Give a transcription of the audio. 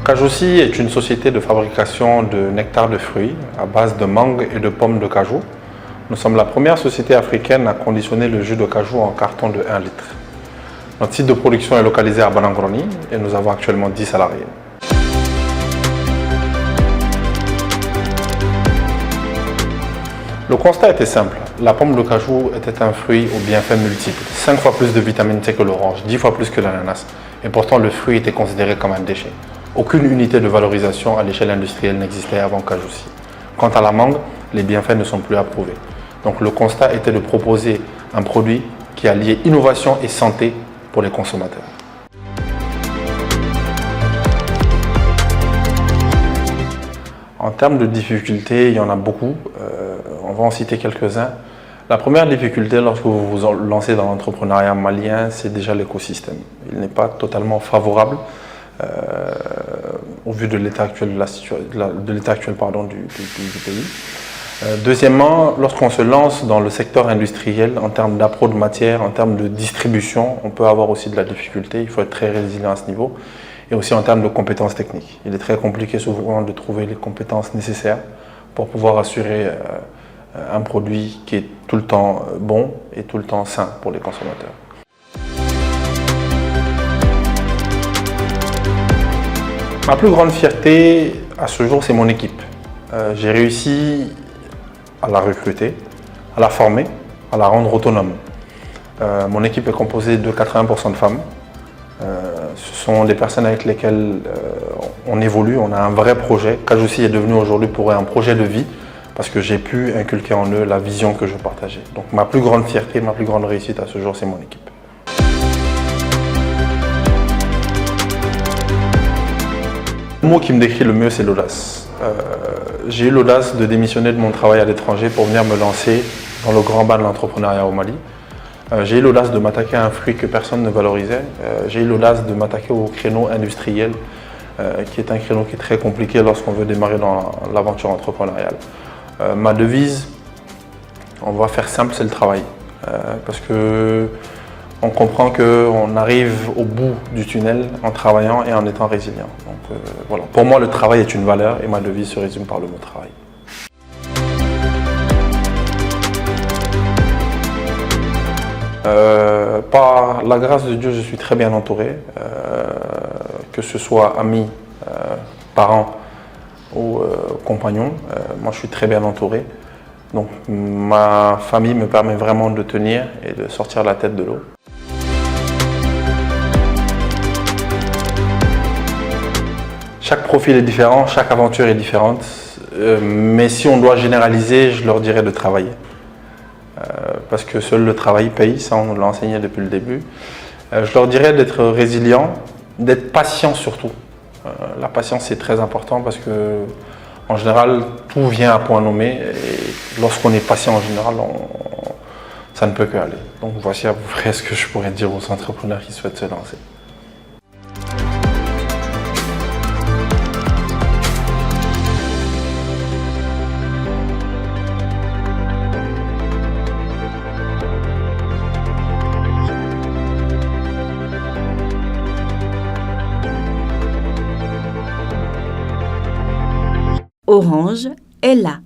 Cajoussi est une société de fabrication de nectar de fruits à base de mangue et de pommes de cajou. Nous sommes la première société africaine à conditionner le jus de cajou en carton de 1 litre. Notre site de production est localisé à Banangroni et nous avons actuellement 10 salariés. Le constat était simple. La pomme de cajou était un fruit aux bienfaits multiples. 5 fois plus de vitamine C que l'orange, 10 fois plus que l'ananas. Et pourtant, le fruit était considéré comme un déchet. Aucune unité de valorisation à l'échelle industrielle n'existait avant Cajoussi. Quant à la mangue, les bienfaits ne sont plus approuvés. Donc le constat était de proposer un produit qui alliait innovation et santé pour les consommateurs. En termes de difficultés, il y en a beaucoup. On va en citer quelques-uns. La première difficulté lorsque vous vous lancez dans l'entrepreneuriat malien, c'est déjà l'écosystème. Il n'est pas totalement favorable au vu de l'état actuel, du pays. Deuxièmement, lorsqu'on se lance dans le secteur industriel, en termes d'appro de matière, en termes de distribution, on peut avoir aussi de la difficulté. Il faut être très résilient à ce niveau. Et aussi en termes de compétences techniques. Il est très compliqué souvent de trouver les compétences nécessaires pour pouvoir assurer un produit qui est tout le temps bon et tout le temps sain pour les consommateurs. Ma plus grande fierté à ce jour, c'est mon équipe. J'ai réussi à la recruter, à la former, à la rendre autonome. Mon équipe est composée de 80% de femmes. Ce sont des personnes avec lesquelles on évolue, on a un vrai projet. Cajoussi est devenu aujourd'hui pour eux un projet de vie parce que j'ai pu inculquer en eux la vision que je partageais. Donc ma plus grande fierté, ma plus grande réussite à ce jour, c'est mon équipe. Le mot qui me décrit le mieux, c'est l'audace. J'ai eu l'audace de démissionner de mon travail à l'étranger pour venir me lancer dans le grand bain de l'entrepreneuriat au Mali. J'ai eu l'audace de m'attaquer à un fruit que personne ne valorisait. J'ai eu l'audace de m'attaquer au créneau industriel, qui est un créneau qui est très compliqué lorsqu'on veut démarrer dans l'aventure entrepreneuriale. Ma devise, on va faire simple, c'est le travail. Parce qu'on comprend qu'on arrive au bout du tunnel en travaillant et en étant résilient. Donc voilà. Pour moi, le travail est une valeur et ma devise se résume par le mot travail. Par la grâce de Dieu, je suis très bien entouré, que ce soit amis, parents ou compagnons. Moi, je suis très bien entouré. Donc, ma famille me permet vraiment de tenir et de sortir la tête de l'eau. Chaque profil est différent, chaque aventure est différente. Mais si on doit généraliser, je leur dirais de travailler. Parce que seul le travail paye, ça on nous l'a enseigné depuis le début. Je leur dirais d'être résilient, d'être patient surtout. La patience c'est très important parce que en général tout vient à point nommé et lorsqu'on est patient en général, ça ne peut que aller. Donc voici à peu près ce que je pourrais dire aux entrepreneurs qui souhaitent se lancer. Orange est là.